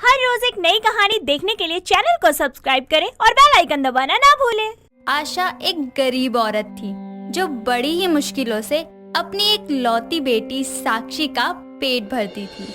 हर रोज एक नई कहानी देखने के लिए चैनल को सब्सक्राइब करें और बेल आइकन दबाना ना भूलें। आशा एक गरीब औरत थी जो बड़ी ही मुश्किलों से अपनी एक लौती बेटी साक्षी का पेट भरती थी।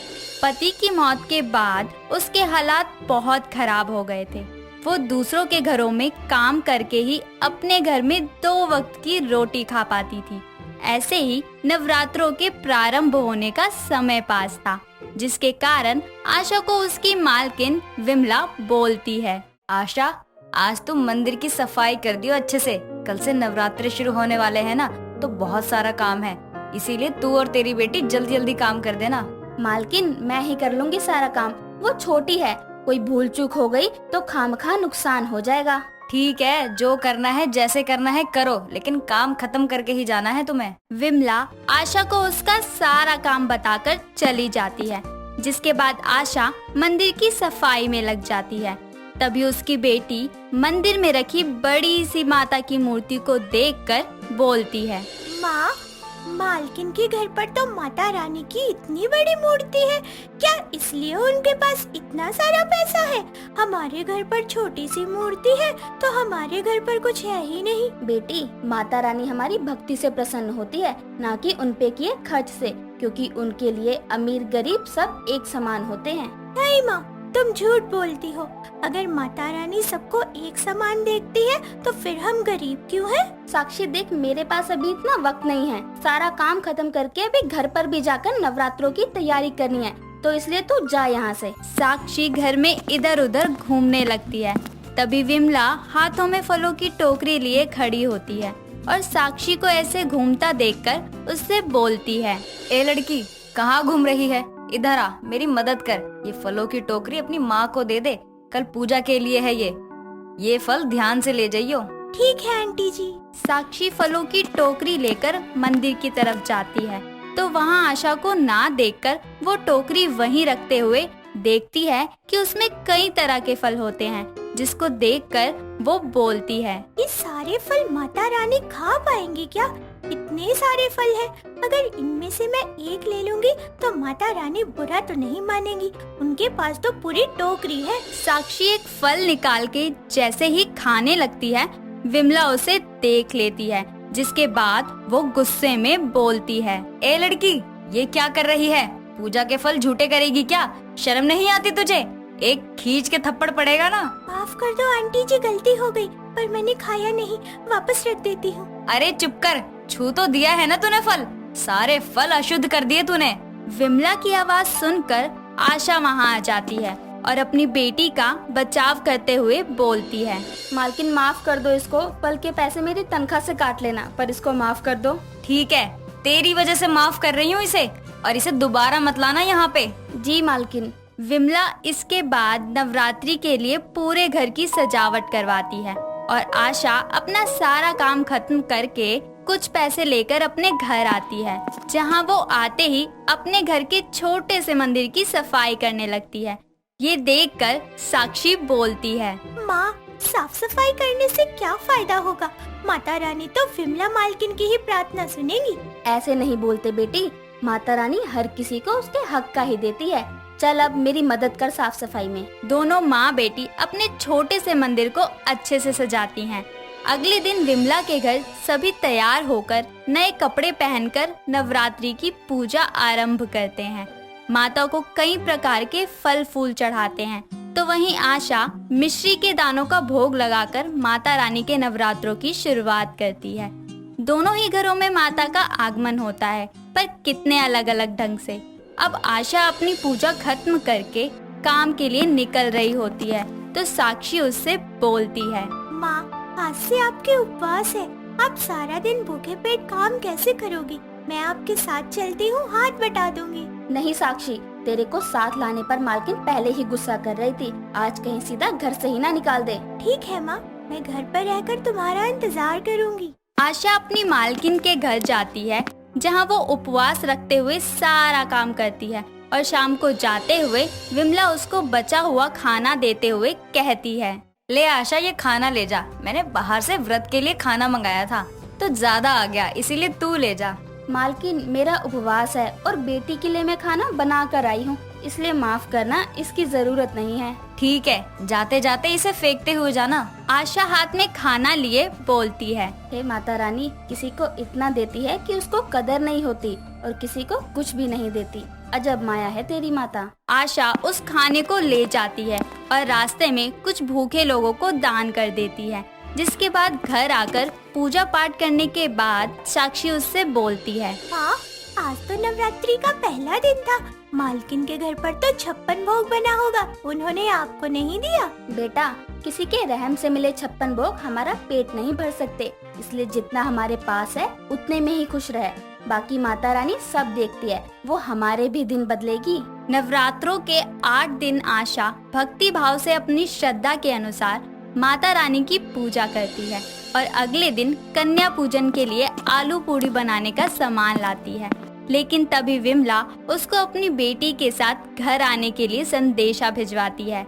पति की मौत के बाद उसके हालात बहुत खराब हो गए थे। वो दूसरों के घरों में काम करके ही अपने घर में 2 वक्त की रोटी खा पाती थी। ऐसे ही नवरात्रों के प्रारंभ होने का समय पास था, जिसके कारण आशा को उसकी मालकिन विमला बोलती है, आशा आज तुम मंदिर की सफाई कर दियो अच्छे से। कल से नवरात्रे शुरू होने वाले हैं ना, तो बहुत सारा काम है, इसीलिए तू और तेरी बेटी जल्दी जल्दी काम कर देना। मालकिन मैं ही कर लूंगी सारा काम, वो छोटी है, कोई भूल चूक हो गई तो खामखा नुकसान हो जाएगा। ठीक है, जो करना है जैसे करना है करो, लेकिन काम खत्म करके ही जाना है तुम्हें। विमला आशा को उसका सारा काम बताकर चली जाती है, जिसके बाद आशा मंदिर की सफाई में लग जाती है। तभी उसकी बेटी मंदिर में रखी बड़ी सी माता की मूर्ति को देखकर बोलती है, माँ, मालकिन के घर पर तो माता रानी की इतनी बड़ी मूर्ति है, क्या इसलिए उनके पास इतना सारा पैसा है? हमारे घर पर छोटी सी मूर्ति है तो हमारे घर पर कुछ है ही नहीं। बेटी, माता रानी हमारी भक्ति से प्रसन्न होती है, ना कि उन पे किए खर्च से, क्योंकि उनके लिए अमीर गरीब सब एक समान होते हैं। नहीं माँ, तुम झूठ बोलती हो। अगर माता रानी सबको एक समान देखती है तो फिर हम गरीब क्यों हैं? साक्षी देख, मेरे पास अभी इतना वक्त नहीं है, सारा काम खत्म करके अभी घर पर भी जाकर नवरात्रों की तैयारी करनी है, तो इसलिए तू जा यहाँ से। साक्षी घर में इधर उधर घूमने लगती है। तभी विमला हाथों में फलों की टोकरी लिए खड़ी होती है और साक्षी को ऐसे घूमता देखकर उससे बोलती है, ए लड़की, कहाँ घूम रही है? इधर आ, मेरी मदद कर। ये फलों की टोकरी अपनी माँ को दे दे, कल पूजा के लिए है ये फल ध्यान से ले जाइयो। ठीक है आंटी जी। साक्षी फलों की टोकरी लेकर मंदिर की तरफ जाती है, तो वहाँ आशा को ना देखकर वो टोकरी वहीं रखते हुए देखती है कि उसमें कई तरह के फल होते हैं, जिसको देखकर वो बोलती है, ये सारे फल माता रानी खा पाएंगी क्या? इतने सारे फल हैं, अगर इनमें से मैं एक ले लूंगी तो माता रानी बुरा तो नहीं मानेगी, उनके पास तो पूरी टोकरी है। साक्षी एक फल निकाल के जैसे ही खाने लगती है, विमला उसे देख लेती है, जिसके बाद वो गुस्से में बोलती है, ए लड़की, ये क्या कर रही है? पूजा के फल झूठे करेगी क्या? शर्म नहीं आती तुझे? एक खींच के थप्पड़ पड़ेगा ना। माफ कर दो आंटी जी, गलती हो गई, पर मैंने खाया नहीं, वापस रख देती हूँ। अरे चुप कर, छू तो दिया है ना तूने फल, सारे फल अशुद्ध कर दिए तूने। विमला की आवाज सुनकर आशा वहाँ आ जाती है और अपनी बेटी का बचाव करते हुए बोलती है, मालकिन माफ कर दो इसको, फल के पैसे मेरी तनख्वाह से काट लेना, पर इसको माफ कर दो। ठीक है, तेरी वजह से माफ कर रही हूँ इसे, और इसे दोबारा मत लाना यहाँ पे। जी मालकिन। विमला इसके बाद नवरात्रि के लिए पूरे घर की सजावट करवाती है और आशा अपना सारा काम खत्म करके कुछ पैसे लेकर अपने घर आती है, जहाँ वो आते ही अपने घर के छोटे से मंदिर की सफाई करने लगती है। ये देखकर साक्षी बोलती है, माँ, साफ सफाई करने से क्या फायदा होगा? माता रानी तो विमला मालकिन की ही प्रार्थना सुनेगी। ऐसे नहीं बोलते बेटी, माता रानी हर किसी को उसके हक का ही देती है। चल अब मेरी मदद कर साफ सफाई में। दोनों माँ बेटी अपने छोटे से मंदिर को अच्छे से सजाती हैं। अगले दिन विमला के घर सभी तैयार होकर नए कपड़े पहनकर नवरात्रि की पूजा आरंभ करते हैं। माता को कई प्रकार के फल फूल चढ़ाते हैं, तो वहीं आशा मिश्री के दानों का भोग लगाकर माता रानी के नवरात्रों की शुरुआत करती है। दोनों ही घरों में माता का आगमन होता है, पर कितने अलग अलग ढंग से। अब आशा अपनी पूजा खत्म करके काम के लिए निकल रही होती है, तो साक्षी उससे बोलती है, माँ, आज से आपके उपवास है, आप सारा दिन भूखे पेट काम कैसे करोगी? मैं आपके साथ चलती हूँ, हाथ बटा दूंगी। नहीं साक्षी, तेरे को साथ लाने पर मालकिन पहले ही गुस्सा कर रही थी, आज कहीं सीधा घर से ही ना निकाल दे। ठीक है माँ, मैं घर पर रहकर तुम्हारा इंतजार करूँगी। आशा अपनी मालकिन के घर जाती है, जहाँ वो उपवास रखते हुए सारा काम करती है, और शाम को जाते हुए विमला उसको बचा हुआ खाना देते हुए कहती है, ले आशा, ये खाना ले जा, मैंने बाहर से व्रत के लिए खाना मंगाया था, तो ज्यादा आ गया, इसीलिए तू ले जा। मालकिन, मेरा उपवास है और बेटी के लिए मैं खाना बना कर आई हूँ, इसलिए माफ करना, इसकी जरूरत नहीं है। ठीक है, जाते जाते इसे फेंकते हुए जाना। आशा हाथ में खाना लिए बोलती है। हे माता रानी, किसी को इतना देती है कि उसको कदर नहीं होती और किसी को कुछ भी नहीं देती। अजब माया है तेरी माता। आशा उस खाने को ले जाती है और रास्ते में कुछ भूखे लोगों को दान कर देती है, जिसके बाद घर आकर पूजा पाठ करने के बाद साक्षी उससे बोलती है। हाँ, आज तो नवरात्रि का पहला दिन था। मालकिन के घर पर तो 56 भोग बना होगा, उन्होंने आपको नहीं दिया? बेटा, किसी के रहम से मिले 56 भोग हमारा पेट नहीं भर सकते, इसलिए जितना हमारे पास है उतने में ही खुश रहे। बाकी माता रानी सब देखती है, वो हमारे भी दिन बदलेगी। नवरात्रों के 8 दिन आशा भक्ति भाव से अपनी श्रद्धा के अनुसार माता रानी की पूजा करती है और अगले दिन कन्या पूजन के लिए आलू पूड़ी बनाने का सामान लाती है। लेकिन तभी विमला उसको अपनी बेटी के साथ घर आने के लिए संदेशा भिजवाती है।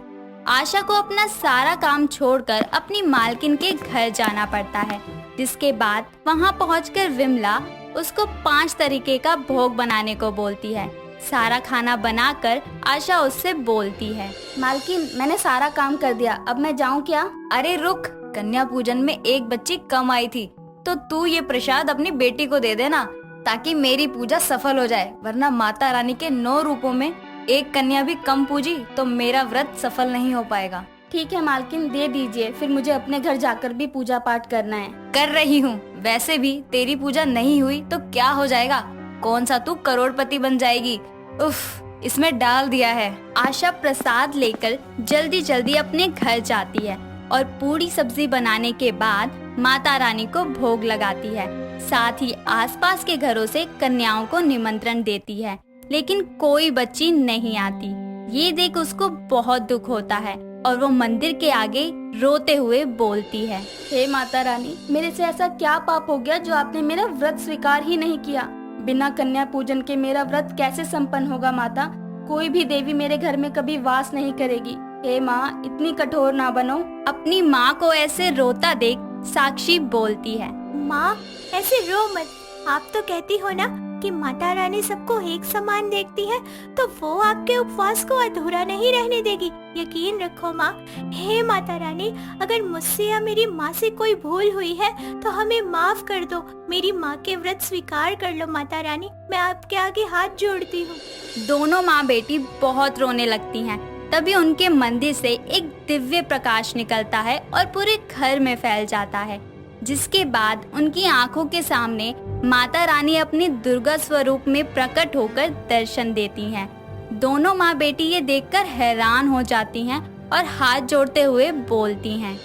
आशा को अपना सारा काम छोड़कर अपनी मालकिन के घर जाना पड़ता है, जिसके बाद वहां पहुंचकर विमला उसको 5 तरीके का भोग बनाने को बोलती है। सारा खाना बनाकर आशा उससे बोलती है। मालकिन, मैंने सारा काम कर दिया, अब मैं जाऊँ क्या? अरे रुक, कन्या पूजन में एक बच्ची कम आई थी, तो तू ये प्रसाद अपनी बेटी को दे देना ताकि मेरी पूजा सफल हो जाए, वरना माता रानी के 9 रूपों में एक कन्या भी कम पूजी तो मेरा व्रत सफल नहीं हो पाएगा। ठीक है मालकिन, दे दीजिए, फिर मुझे अपने घर जाकर भी पूजा पाठ करना है। कर रही हूँ। वैसे भी तेरी पूजा नहीं हुई तो क्या हो जाएगा, कौन सा तू करोड़पति बन जाएगी। उफ, इसमें डाल दिया है। आशा प्रसाद लेकर जल्दी जल्दी अपने घर जाती है और पूरी सब्जी बनाने के बाद माता रानी को भोग लगाती है। साथ ही आसपास के घरों से कन्याओं को निमंत्रण देती है, लेकिन कोई बच्ची नहीं आती। ये देख उसको बहुत दुख होता है और वो मंदिर के आगे रोते हुए बोलती है। हे माता रानी, मेरे से ऐसा क्या पाप हो गया जो आपने मेरा व्रत स्वीकार ही नहीं किया? बिना कन्या पूजन के मेरा व्रत कैसे संपन्न होगा माता? कोई भी देवी मेरे घर में कभी वास नहीं करेगी। हे माँ, इतनी कठोर ना बनो। अपनी माँ को ऐसे रोता देख साक्षी बोलती है। माँ, ऐसे रो मत। आप तो कहती हो ना कि माता रानी सबको एक समान देखती है, तो वो आपके उपवास को अधूरा नहीं रहने देगी। यकीन रखो माँ। हे माता रानी, अगर मुझसे या मेरी माँ से कोई भूल हुई है तो हमें माफ कर दो। मेरी माँ के व्रत स्वीकार कर लो माता रानी, मैं आपके आगे हाथ जोड़ती हूँ। दोनों माँ बेटी बहुत रोने लगती हैं। तभी उनके मंदिर से एक दिव्य प्रकाश निकलता है और पूरे घर में फैल जाता है, जिसके बाद उनकी आंखों के सामने माता रानी अपनी दुर्गा स्वरूप में प्रकट होकर दर्शन देती हैं। दोनों माँ बेटी ये देखकर हैरान हो जाती हैं और हाथ जोड़ते हुए बोलती हैं।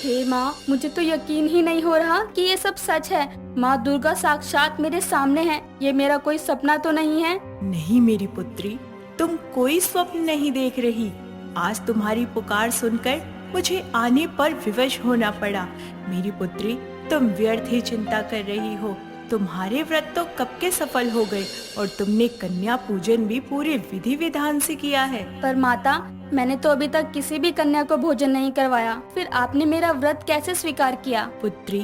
हे माँ, मुझे तो यकीन ही नहीं हो रहा कि ये सब सच है। माँ दुर्गा साक्षात मेरे सामने है, ये मेरा कोई सपना तो नहीं है? नहीं मेरी पुत्री, तुम कोई स्वप्न नहीं देख रही। आज तुम्हारी पुकार सुनकर मुझे आने पर विवश होना पड़ा। मेरी पुत्री, तुम व्यर्थ ही चिंता कर रही हो। तुम्हारे व्रत तो कब के सफल हो गए और तुमने कन्या पूजन भी पूरे विधि विधान से किया है। पर माता, मैंने तो अभी तक किसी भी कन्या को भोजन नहीं करवाया, फिर आपने मेरा व्रत कैसे स्वीकार किया? पुत्री,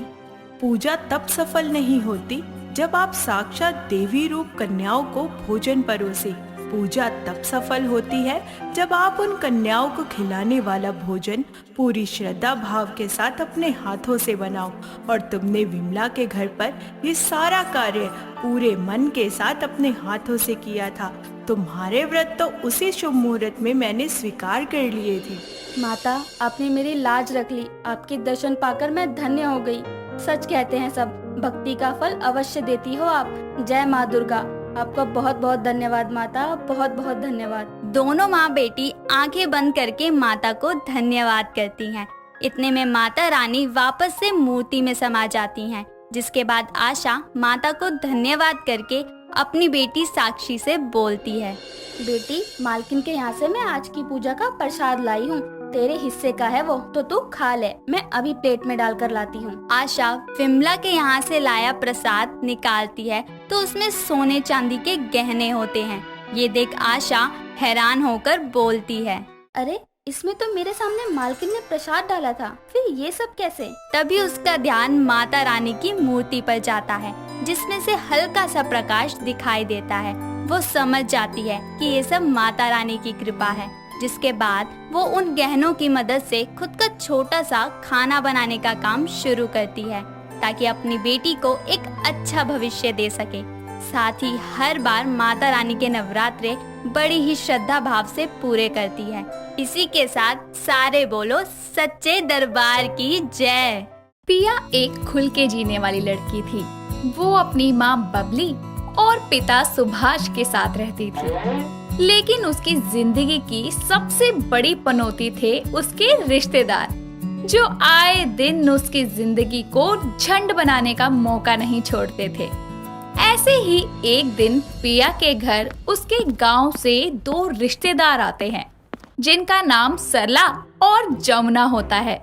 पूजा तब सफल नहीं होती जब आप साक्षात देवी रूप कन्याओं को भोजन परोसे। पूजा तब सफल होती है जब आप उन कन्याओं को खिलाने वाला भोजन पूरी श्रद्धा भाव के साथ अपने हाथों से बनाओ। और तुमने विमला के घर पर ये सारा कार्य पूरे मन के साथ अपने हाथों से किया था। तुम्हारे व्रत तो उसी शुभ मुहूर्त में मैंने स्वीकार कर लिए थे। माता, आपने मेरी लाज रख ली। आपके दर्शन पाकर मैं धन्य हो गई। सच कहते हैं सब, भक्ति का फल अवश्य देती हो आप। जय माँ दुर्गा। आपका बहुत बहुत धन्यवाद माता, बहुत बहुत धन्यवाद। दोनों माँ बेटी आंखें बंद करके माता को धन्यवाद करती हैं। इतने में माता रानी वापस से मूर्ति में समा जाती हैं, जिसके बाद आशा माता को धन्यवाद करके अपनी बेटी साक्षी से बोलती है। बेटी, मालकिन के यहाँ से मैं आज की पूजा का प्रसाद लाई हूँ। तेरे हिस्से का है वो, तो तू खा ले, मैं अभी प्लेट में डालकर लाती हूँ। आशा विमला के यहाँ से लाया प्रसाद निकालती है तो उसमें सोने चांदी के गहने होते हैं। ये देख आशा हैरान होकर बोलती है। अरे, इसमें तो मेरे सामने मालकिन ने प्रसाद डाला था, फिर ये सब कैसे? तभी उसका ध्यान माता रानी की मूर्ति पर जाता है, जिसमें से हल्का सा प्रकाश दिखाई देता है। वो समझ जाती है कि ये सब माता रानी की कृपा है। जिसके बाद वो उन गहनों की मदद से खुद का छोटा सा खाना बनाने का काम शुरू करती है, ताकि अपनी बेटी को एक अच्छा भविष्य दे सके। साथ ही हर बार माता रानी के नवरात्रे बड़ी ही श्रद्धा भाव से पूरे करती है। इसी के साथ सारे बोलो सच्चे दरबार की जय। पिया एक खुल के जीने वाली लड़की थी। वो अपनी माँ बबली और पिता सुभाष के साथ रहती थी, लेकिन उसकी जिंदगी की सबसे बड़ी पनौती थे उसके रिश्तेदार, जो आए दिन उसकी जिंदगी को झंड बनाने का मौका नहीं छोड़ते थे। ऐसे ही एक दिन पिया के घर उसके गांव से 2 रिश्तेदार आते हैं, जिनका नाम सरला और जमुना होता है,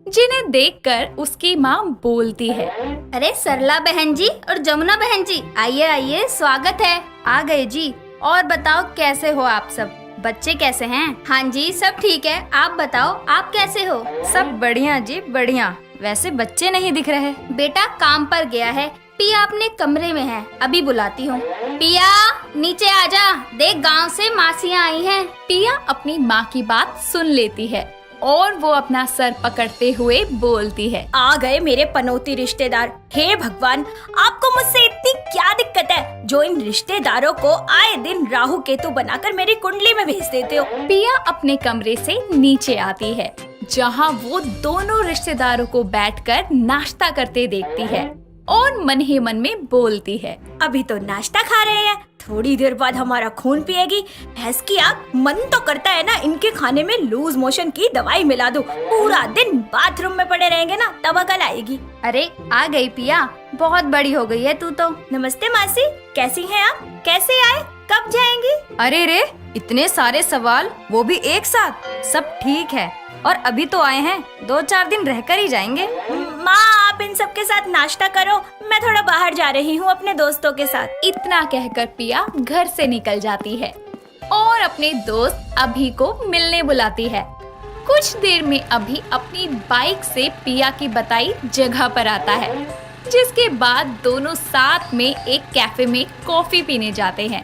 जिन्हें देखकर उसकी माँ बोलती है, अरे सरला बहन जी और जमुना बहन जी, आइए आइए, स्वागत है। आ गए जी। और बताओ कैसे हो आप सब? बच्चे कैसे हैं? हाँ जी सब ठीक है। आप बताओ आप कैसे हो? सब बढ़िया जी बढ़िया। वैसे बच्चे नहीं दिख रहे। बेटा काम पर गया है, पिया अपने कमरे में है, अभी बुलाती हूँ। पिया नीचे आजा, देख गांव से मासियाँ आई हैं। पिया अपनी माँ की बात सुन लेती है और वो अपना सर पकड़ते हुए बोलती है, आ गए मेरे पनौती रिश्तेदार। हे भगवान, आपको मुझसे इतनी क्या दिक्कत है जो इन रिश्तेदारों को आए दिन राहु केतु बनाकर मेरी कुंडली में भेज देते हो। पिया अपने कमरे से नीचे आती है, जहाँ वो दोनों रिश्तेदारों को बैठकर नाश्ता करते देखती है और मन ही मन में बोलती है, अभी तो नाश्ता खा रहे हैं, थोड़ी देर बाद हमारा खून पिएगी। भैंस की आग, मन तो करता है ना इनके खाने में लूज मोशन की दवाई मिला दूं। पूरा दिन बाथरूम में पड़े रहेंगे ना, तब अकल आएगी। अरे आ गई पिया, बहुत बड़ी हो गई है तू तो। नमस्ते मासी, कैसी हैं आप? कैसे आए, कब जाएंगी? अरे रे, इतने सारे सवाल, वो भी एक साथ। सब ठीक है, और अभी तो आए हैं, 2-4 दिन रहकर ही जाएंगे। माँ आप इन सब के साथ नाश्ता करो, मैं थोड़ा बाहर जा रही हूँ अपने दोस्तों के साथ। इतना कहकर पिया घर से निकल जाती है और अपने दोस्त अभी को मिलने बुलाती है। कुछ देर में अभी अपनी बाइक से पिया की बताई जगह पर आता है, जिसके बाद दोनों साथ में एक कैफे में कॉफी पीने जाते हैं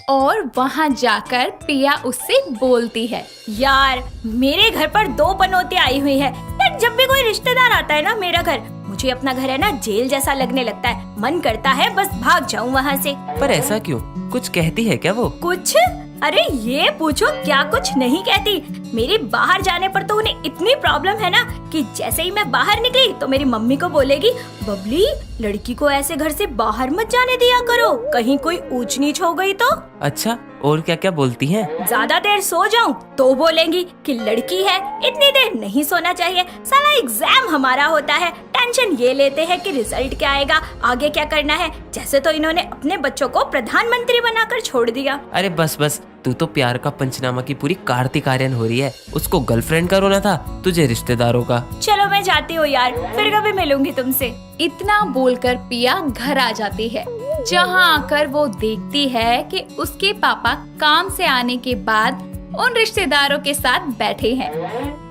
और वहाँ जाकर पिया उससे बोलती है, यार मेरे घर पर 2 पनौती आई हुई है। यार जब भी कोई रिश्तेदार आता है ना मेरा घर, मुझे अपना घर है ना जेल जैसा लगने लगता है। मन करता है बस भाग जाऊं वहाँ से। पर ऐसा क्यों? कुछ कहती है क्या वो? कुछ? अरे ये पूछो, क्या कुछ नहीं कहती। मेरे बाहर जाने पर तो उन्हें इतनी प्रॉब्लम है ना कि जैसे ही मैं बाहर निकली तो मेरी मम्मी को बोलेगी, बबली लड़की को ऐसे घर से बाहर मत जाने दिया करो, कहीं कोई ऊंच नीच हो गई तो। अच्छा, और क्या क्या बोलती हैं? ज्यादा देर सो जाऊं तो बोलेंगी कि लड़की है, इतनी देर नहीं सोना चाहिए, साला एग्जाम हमारा होता है, टेंशन ये लेते हैं कि रिजल्ट क्या आएगा, आगे क्या करना है। जैसे तो इन्होंने अपने बच्चों को प्रधानमंत्री बनाकर छोड़ दिया। अरे बस बस, तू तो प्यार का पंचनामा की पूरी कार्तिक आर्यन हो रही है। उसको गर्लफ्रेंड का रोना था, तुझे रिश्तेदारों का। चलो मैं जाती हूँ यार, फिर कभी मिलूंगी तुमसे। इतना बोलकर पिया घर आ जाती है, जहाँ आकर वो देखती है कि उसके पापा काम से आने के बाद उन रिश्तेदारों के साथ बैठे हैं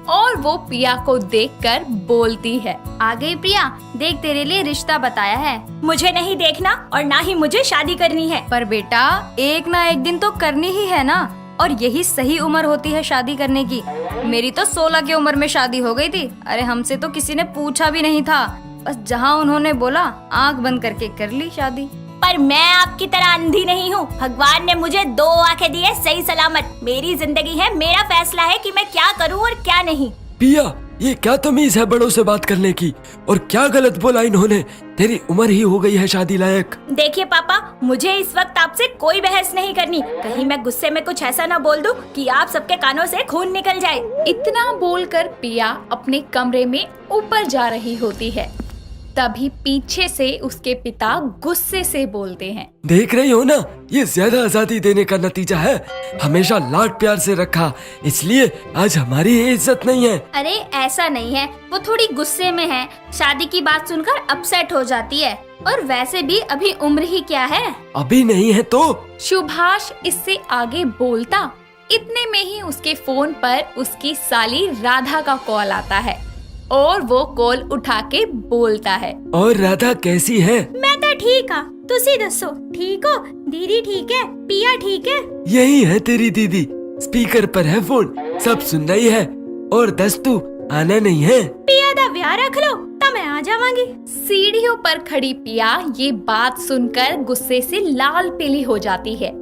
और वो पिया को देखकर बोलती है, आ गई प्रिया, देख तेरे लिए रिश्ता बताया है। मुझे नहीं देखना और ना ही मुझे शादी करनी है। पर बेटा एक ना एक दिन तो करनी ही है ना, और यही सही उम्र होती है शादी करने की। मेरी तो 16 की उम्र में शादी हो गई थी। अरे हमसे तो किसी ने पूछा भी नहीं था, बस जहाँ उन्होंने बोला आंख बंद करके कर ली शादी। पर मैं आपकी तरह अंधी नहीं हूँ, भगवान ने मुझे 2 आंखें दी है सही सलामत। मेरी जिंदगी है, मेरा फैसला है कि मैं क्या करूँ और क्या नहीं। पिया, ये क्या तमीज है बड़ों से बात करने की, और क्या गलत बोला इन्होंने? तेरी उम्र ही हो गई है शादी लायक। देखिए पापा, मुझे इस वक्त आपसे कोई बहस नहीं करनी, कहीं मैं गुस्से में कुछ ऐसा ना बोल दूं कि आप सबके कानों से खून निकल जाए। इतना बोलकर पिया अपने कमरे में ऊपर जा रही होती है। तभी पीछे से उसके पिता गुस्से से बोलते हैं, देख रही हो ना, ये ज्यादा आजादी देने का नतीजा है। हमेशा लाड प्यार से रखा, इसलिए आज हमारी इज्जत नहीं है। अरे ऐसा नहीं है, वो थोड़ी गुस्से में है, शादी की बात सुनकर अपसेट हो जाती है, और वैसे भी अभी उम्र ही क्या है। अभी नहीं है तो? सुभाष इससे आगे बोलता इतने में ही उसके फोन पर उसकी साली राधा का कॉल आता है और वो कॉल उठा के बोलता है, और राधा कैसी है? मैं तो ठीक हाँ, तुसी दसो ठीक हो? दीदी ठीक है? पिया ठीक है? यही है तेरी दीदी, स्पीकर पर है फोन, सब सुन रही है। और दस तू आना नहीं है? पिया दा ब्याह रख लो तो मैं आ जावांगी। सीढ़ियों पर खड़ी पिया ये बात सुनकर गुस्से से लाल पीली हो जाती है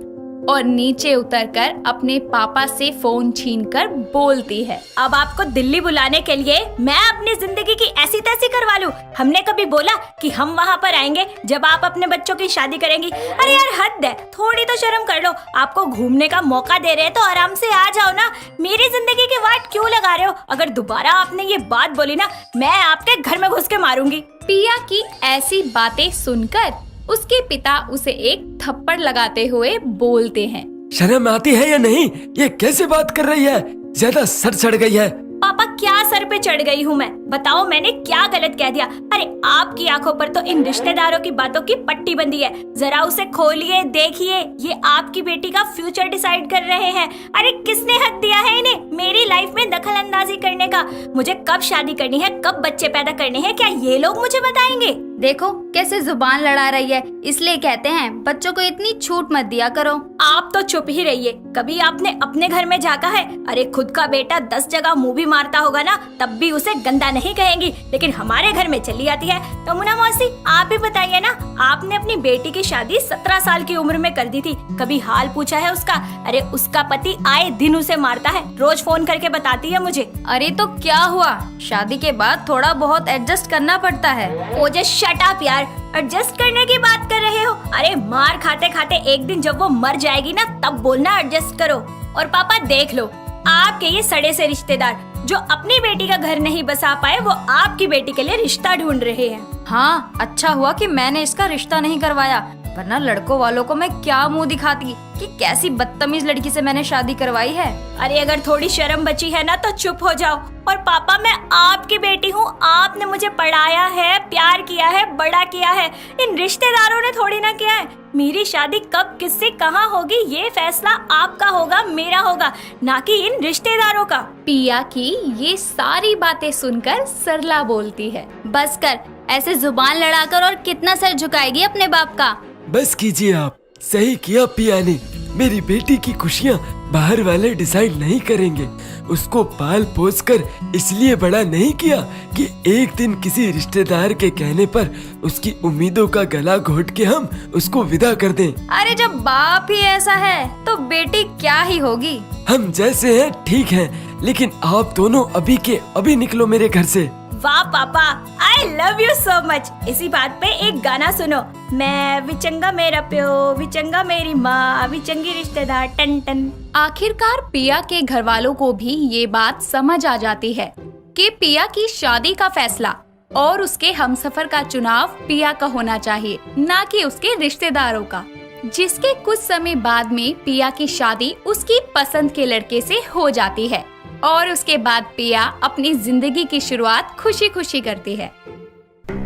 और नीचे उतरकर अपने पापा से फोन छीनकर बोलती है, अब आपको दिल्ली बुलाने के लिए मैं अपनी जिंदगी की ऐसी तैसी करवा लूं? हमने कभी बोला कि हम वहाँ पर आएंगे जब आप अपने बच्चों की शादी करेंगी? अरे यार हद है, थोड़ी तो शर्म कर लो। आपको घूमने का मौका दे रहे हैं तो आराम से आ जाओ ना, मेरी जिंदगी की वाट क्यों लगा रहे हो? अगर दोबारा आपने ये बात बोली ना, मैं आपके घर में घुस के मारूंगी। पिया की ऐसी बातें सुनकर उसके पिता उसे एक थप्पड़ लगाते हुए बोलते हैं, शर्म आती है या नहीं? ये कैसे बात कर रही है? ज्यादा सर चढ़ गई है। पापा क्या सर पे चढ़ गई हूँ मैं? बताओ मैंने क्या गलत कह दिया? अरे आपकी आंखों पर तो इन रिश्तेदारों की बातों की पट्टी बंधी है, जरा उसे खोलिए देखिए, ये आपकी बेटी का फ्यूचर डिसाइड कर रहे हैं। अरे किसने हक दिया है इन्हें मेरी लाइफ में दखल अंदाजी करने का? मुझे कब शादी करनी है, कब बच्चे पैदा करने हैं, क्या ये लोग मुझे बताएंगे? देखो कैसे जुबान लड़ा रही है, इसलिए कहते हैं बच्चों को इतनी छूट मत दिया करो। आप तो चुप ही रहिए, कभी आपने अपने घर में झांका है? अरे खुद का बेटा 10 जगह मुंह भी मारता होगा ना, तब भी उसे गंदा नहीं कहेंगी, लेकिन हमारे घर में चली आती है। तो मुन्ना मौसी आप भी बताइए ना, आपने अपनी बेटी की शादी 17 साल की उम्र में कर दी थी, कभी हाल पूछा है उसका? अरे उसका पति आए दिन उसे मारता है, रोज फोन करके बताती है मुझे। अरे तो क्या हुआ, शादी के बाद थोड़ा बहुत एडजस्ट करना पड़ता है। ओ जे शट अप यार, एडजस्ट करने की बात कर रहे हो? अरे मार खाते खाते एक दिन जब वो मर जाएगी ना, तब बोलना एडजस्ट करो। और पापा देख लो, आपके ये सड़े से रिश्तेदार जो अपनी बेटी का घर नहीं बसा पाए, वो आपकी बेटी के लिए रिश्ता ढूंढ रहे हैं। हाँ, अच्छा हुआ कि मैंने इसका रिश्ता नहीं करवाया, वरना लड़कों वालों को मैं क्या मुंह दिखाती कि कैसी बदतमीज लड़की से मैंने शादी करवाई है। अरे अगर थोड़ी शर्म बची है ना तो चुप हो जाओ। और पापा मैं आपकी बेटी हूँ, आपने मुझे पढ़ाया है, प्यार किया है, बड़ा किया है, इन रिश्तेदारों ने थोड़ी ना किया है। मेरी शादी कब किससे कहाँ होगी ये फैसला आपका होगा, मेरा होगा, ना कि इन रिश्तेदारों का। पिया की ये सारी बातें सुनकर सरला बोलती है, बस कर, ऐसे जुबान लड़ाकर और कितना सर झुकाएगी अपने बाप का? बस कीजिए आप, सही किया पिया ने। मेरी बेटी की खुशियाँ बाहर वाले डिसाइड नहीं करेंगे, उसको पाल पोस कर इसलिए बड़ा नहीं किया कि एक दिन किसी रिश्तेदार के कहने पर उसकी उम्मीदों का गला घोट के हम उसको विदा कर दें। अरे जब बाप ही ऐसा है तो बेटी क्या ही होगी। हम जैसे हैं ठीक हैं, लेकिन आप दोनों अभी के अभी निकलो मेरे घर से। वाह पापा, I love you so much. इसी बात पे एक गाना सुनो, मैं विचंगा मेरा प्यो, विचंगा मेरी माँ, विचंगी रिश्तेदार टन टन। आखिरकार पिया के घर वालों को भी ये बात समझ आ जाती है कि पिया की शादी का फैसला और उसके हमसफर का चुनाव पिया का होना चाहिए, ना कि उसके रिश्तेदारों का। जिसके कुछ समय बाद में पिया की शादी उसकी पसंद के लड़के से हो जाती है और उसके बाद पिया अपनी जिंदगी की शुरुआत खुशी खुशी करती है।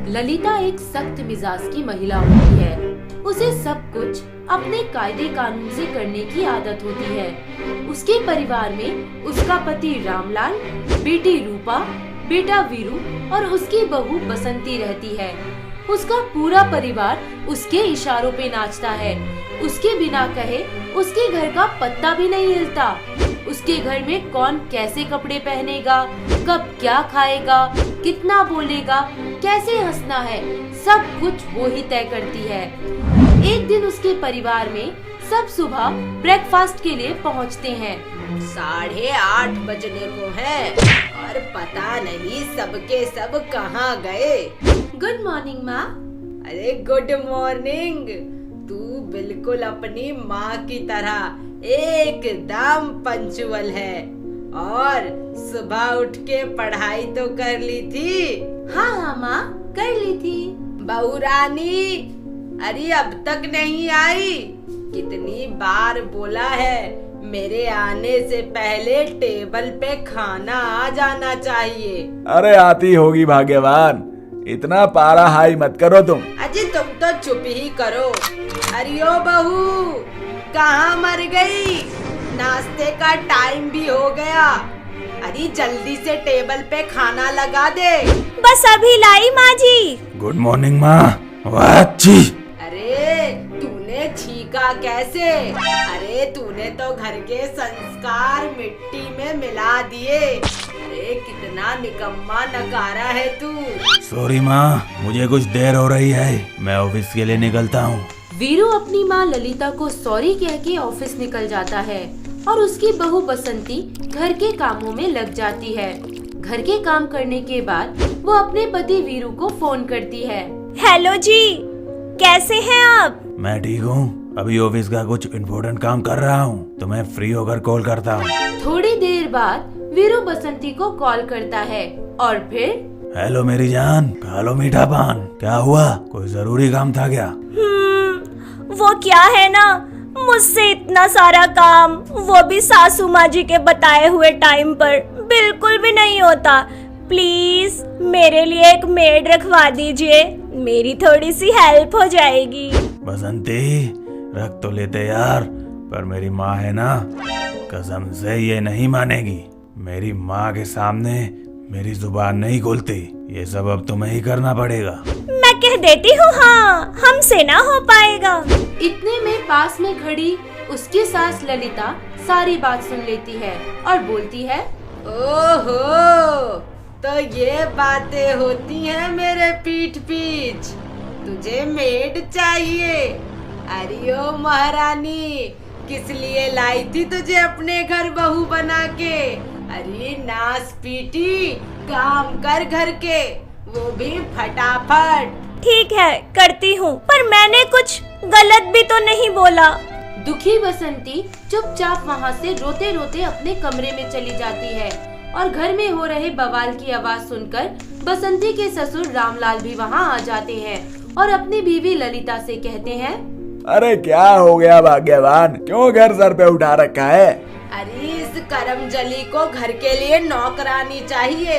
ललिता एक सख्त मिजाज की महिला होती है, उसे सब कुछ अपने कायदे कानून से करने की आदत होती है। उसके परिवार में उसका पति रामलाल, बेटी रूपा, बेटा वीरू और उसकी बहू बसंती रहती है। उसका पूरा परिवार उसके इशारों पे नाचता है, उसके बिना कहे उसके घर का पत्ता भी नहीं हिलता। उसके घर में कौन कैसे कपड़े पहनेगा, कब क्या खाएगा, कितना बोलेगा, कैसे हंसना है, सब कुछ वो ही तय करती है। एक दिन उसके परिवार में सब सुबह ब्रेकफास्ट के लिए पहुंचते हैं। 8:30 बजने को है और पता नहीं सबके सब कहाँ गए। गुड मॉर्निंग माँ। अरे गुड मॉर्निंग, तू बिल्कुल अपनी माँ की तरह एकदम पंचुअल है। और सुबह उठ के पढ़ाई तो कर ली थी? हाँ हाँ माँ, कर ली थी। बहू रानी, अरे अब तक नहीं आई? कितनी बार बोला है, मेरे आने से पहले टेबल पे खाना आ जाना चाहिए। अरे आती होगी भाग्यवान, इतना पारा हाई मत करो तुम। अजी तुम तो चुप ही करो। अरे ओ बहू, कहाँ मर गई? नाश्ते का टाइम भी हो गया। अरे जल्दी से टेबल पे खाना लगा दे। बस अभी लाई माँ जी। गुड मॉर्निंग माँ। वाह अच्छी। अरे तूने छीका कैसे? अरे तूने तो घर के संस्कार मिट्टी में मिला दिए। अरे कितना निकम्मा नकारा है तू। सॉरी माँ, मुझे कुछ देर हो रही है, मैं ऑफिस के लिए निकलता हूँ। वीरू अपनी माँ ललिता को सॉरी कह के ऑफिस निकल जाता है और उसकी बहू बसंती घर के कामों में लग जाती है। घर के काम करने के बाद वो अपने पति वीरू को फोन करती है। हेलो जी, कैसे हैं आप? मैं ठीक हूँ, अभी ऑफिस का कुछ इम्पोर्टेंट काम कर रहा हूँ, तो मैं फ्री होकर कॉल करता हूँ। थोड़ी देर बाद वीरू बसंती को कॉल करता है और फिर हेलो मेरी जान, खा लो मीठा पान। क्या हुआ, कोई जरूरी काम था क्या? वो क्या है ना, मुझसे इतना सारा काम, वो भी सासू माँ जी के बताए हुए टाइम पर, बिल्कुल भी नहीं होता। प्लीज मेरे लिए एक मेड रखवा दीजिए, मेरी थोड़ी सी हेल्प हो जाएगी। बसंती रख तो लेते यार, पर मेरी माँ है ना, कसम से ये नहीं मानेगी। मेरी माँ के सामने मेरी जुबान नहीं खोलती, ये सब अब तुम्हें ही करना पड़ेगा। मैं कह देती हूँ हाँ, हमसे ना हो पाएगा। इतने में पास में खड़ी उसकी सास ललिता सारी बात सुन लेती है और बोलती है, ओहो, तो ये बातें होती हैं मेरे पीठ पीछ। तुझे मेड चाहिए? अरे ओ महारानी, किस लिए लाई थी तुझे अपने घर बहू बना के? अरे नास पीटी, काम कर घर के, वो भी फटाफट। ठीक है, करती हूँ, पर मैंने कुछ गलत भी तो नहीं बोला। दुखी बसंती चुपचाप वहाँ से रोते रोते अपने कमरे में चली जाती है और घर में हो रहे बवाल की आवाज सुनकर बसंती के ससुर रामलाल भी वहाँ आ जाते हैं और अपनी बीवी ललिता से कहते हैं, अरे क्या हो गया भाग्यवान, क्यों घर सर पे उठा रखा है? अरे इस करमजली को घर के लिए नौकरानी चाहिए।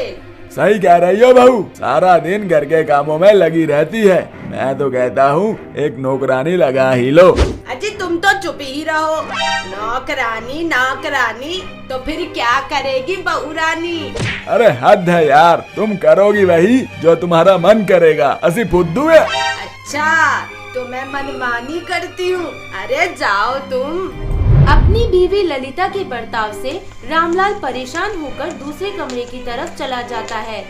सही कह रही हो बहू, सारा दिन घर के कामों में लगी रहती है। मैं तो कहता हूँ एक नौकरानी लगा ही लो। अजी तुम तो चुप ही रहो। नौकरानी नौकरानी तो फिर क्या करेगी बहू रानी? अरे हद है यार, तुम करोगी वही जो तुम्हारा मन करेगा। असी फुद्दू है। अच्छा तो मैं मनमानी करती हूँ? अरे जाओ तुम। अपनी बीवी ललिता के बर्ताव से रामलाल परेशान होकर दूसरे कमरे की तरफ चला जाता है।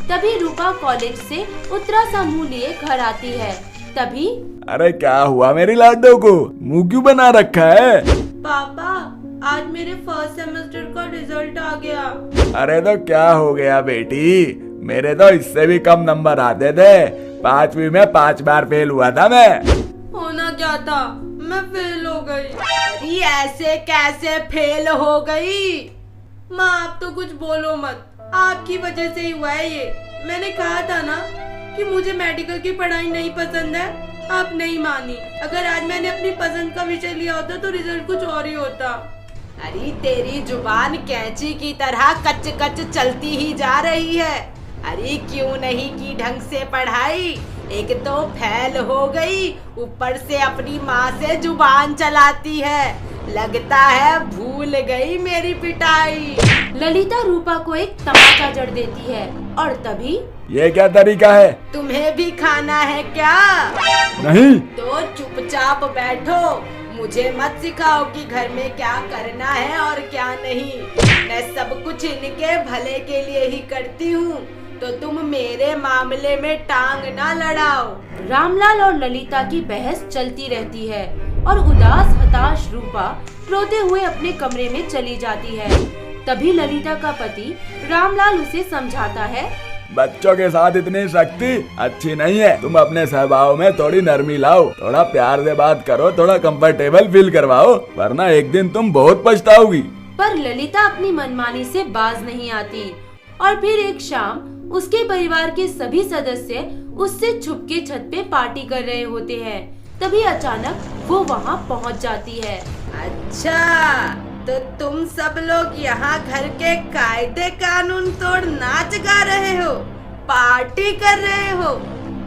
तभी रूपा कॉलेज से उत्तरा सा मुँह लिए घर आती है। तभी अरे क्या हुआ मेरी लाडो को, मुँह क्यों बना रखा है? पापा, आज मेरे फर्स्ट सेमेस्टर का रिजल्ट आ गया। अरे तो क्या हो गया बेटी, मेरे तो इससे भी कम नंबर आते थे। 5वीं में 5 बार फेल हुआ था मैं। होना क्या था, मैं फेल हो गई। अरे ऐसे कैसे फेल हो गई? माँ आप तो कुछ बोलो मत, आपकी वजह से ही हुआ है ये। मैंने कहा था ना कि मुझे मेडिकल की पढ़ाई नहीं पसंद है, आप नहीं मानी। अगर आज मैंने अपनी पसंद का विषय लिया होता तो रिजल्ट कुछ और ही होता। अरे तेरी जुबान कैंची की तरह कच कच चलती ही जा रही है। अरे क्यों नहीं की ढंग से पढ़ाई? एक तो फेल हो गई, ऊपर से अपनी माँ से जुबान चलाती है। लगता है भूल गई मेरी पिटाई। ललिता रूपा को एक तमाचा जड़ देती है और तभी ये क्या तरीका है? तुम्हें भी खाना है क्या? नहीं। तो चुपचाप बैठो, मुझे मत सिखाओ कि घर में क्या करना है और क्या नहीं। मैं सब कुछ इनके भले के लिए ही करती हूँ, तो तुम मेरे मामले में टांग ना लड़ाओ। रामलाल और ललिता की बहस चलती रहती है और उदास हताश रूपा रोते हुए अपने कमरे में चली जाती है। तभी ललिता का पति रामलाल उसे समझाता है, बच्चों के साथ इतनी सख्ती अच्छी नहीं है। तुम अपने स्वभाव में थोड़ी नरमी लाओ, थोड़ा प्यार से बात करो, थोड़ा कंफर्टेबल फील करवाओ, वरना एक दिन तुम बहुत पछताओगी। पर ललिता अपनी मनमानी से बाज नहीं आती और फिर एक शाम उसके परिवार के सभी सदस्य उससे छुपके छत पे पार्टी कर रहे होते हैं। तभी अचानक वो वहाँ पहुँच जाती है। अच्छा तो तुम सब लोग यहाँ घर के कायदे कानून तोड़ नाच गा रहे हो, पार्टी कर रहे हो,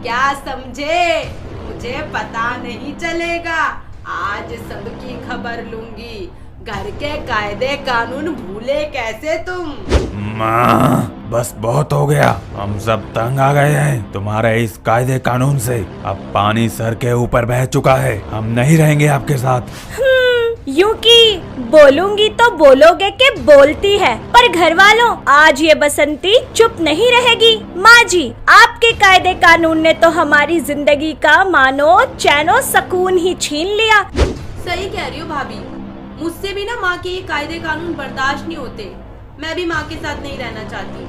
क्या समझे? मुझे पता नहीं चलेगा। आज सबकी खबर लूंगी। घर के कायदे कानून भूले कैसे तुम? माँ, बस बहुत हो गया। हम सब तंग आ गए हैं तुम्हारे इस कायदे कानून से। अब पानी सर के ऊपर बह चुका है, हम नहीं रहेंगे आपके साथ। यूं कि बोलूंगी तो बोलोगे कि बोलती है, पर घर वालों आज ये बसंती चुप नहीं रहेगी। माँ जी, आपके कायदे कानून ने तो हमारी जिंदगी का मानो चैनो सुकून ही छीन लिया। सही कह रही हो भाभी, मुझसे भी ना माँ के ये कायदे कानून बर्दाश्त नहीं होते। मैं भी माँ के साथ नहीं रहना चाहती।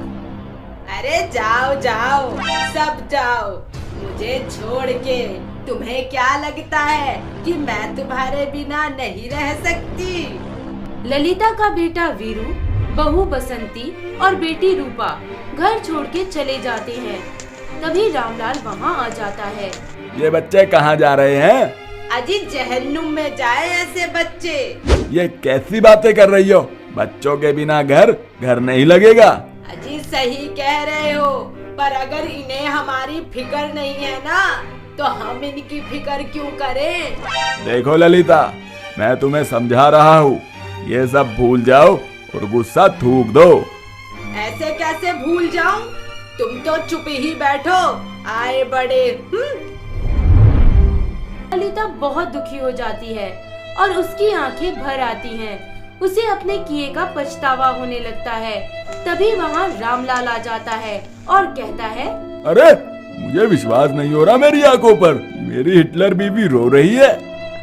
अरे जाओ जाओ, सब जाओ, मुझे छोड़ के। तुम्हें क्या लगता है कि मैं तुम्हारे बिना नहीं रह सकती? ललिता का बेटा वीरू, बहू बसंती और बेटी रूपा घर छोड़ के चले जाते हैं। तभी रामलाल वहाँ आ जाता है। ये बच्चे कहाँ जा रहे हैं? अजी जहन्नुम में जाए ऐसे बच्चे। ये कैसी बातें कर रही हो? बच्चों के बिना घर नहीं लगेगा। अजी सही कह रहे हो, पर अगर इन्हें हमारी फिक्र नहीं है ना, तो हम इनकी फिक्र क्यों करें? देखो ललिता, मैं तुम्हें समझा रहा हूँ, ये सब भूल जाओ और गुस्सा थूक दो। ऐसे कैसे भूल जाऊं? तुम तो चुप ही बैठो, आए बड़े। ललिता बहुत दुखी हो जाती है और उसकी आंखें भर आती हैं। उसे अपने किए का पछतावा होने लगता है। तभी वहाँ रामलाल आ जाता है और कहता है, अरे मुझे विश्वास नहीं हो रहा मेरी आंखों पर, मेरी हिटलर बीबी रो रही है।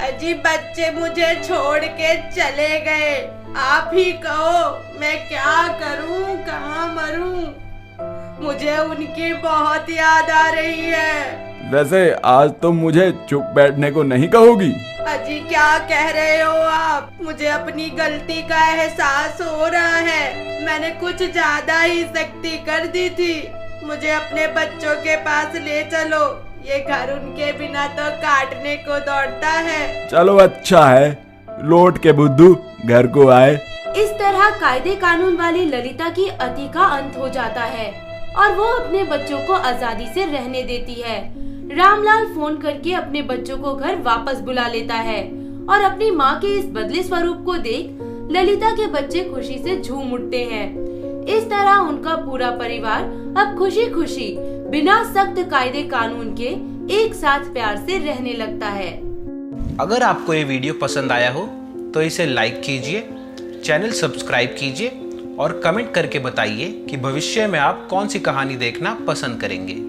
अजी बच्चे मुझे छोड़ के चले गए, आप ही कहो मैं क्या करूं, कहाँ मरूं? मुझे उनकी बहुत याद आ रही है। वैसे आज तुम मुझे चुप बैठने को नहीं कहोगी? अजी क्या कह रहे हो आप? मुझे अपनी गलती का एहसास हो रहा है। मैंने कुछ ज्यादा ही सख्ती कर दी थी। मुझे अपने बच्चों के पास ले चलो, ये घर उनके बिना तो काटने को दौड़ता है। चलो अच्छा है, लौट के बुद्धू घर को आए। इस तरह कायदे कानून वाली ललिता की अति का अंत हो जाता है और वो अपने बच्चों को आजादी से रहने देती है। रामलाल फोन करके अपने बच्चों को घर वापस बुला लेता है और अपनी माँ के इस बदले स्वरूप को देख ललिता के बच्चे खुशी से झूम उठते हैं। इस तरह उनका पूरा परिवार अब खुशी खुशी बिना सख्त कायदे कानून के एक साथ प्यार से रहने लगता है। अगर आपको ये वीडियो पसंद आया हो तो इसे लाइक कीजिए, चैनल सब्सक्राइब कीजिए और कमेंट करके बताइए कि भविष्य में आप कौन सी कहानी देखना पसंद करेंगे।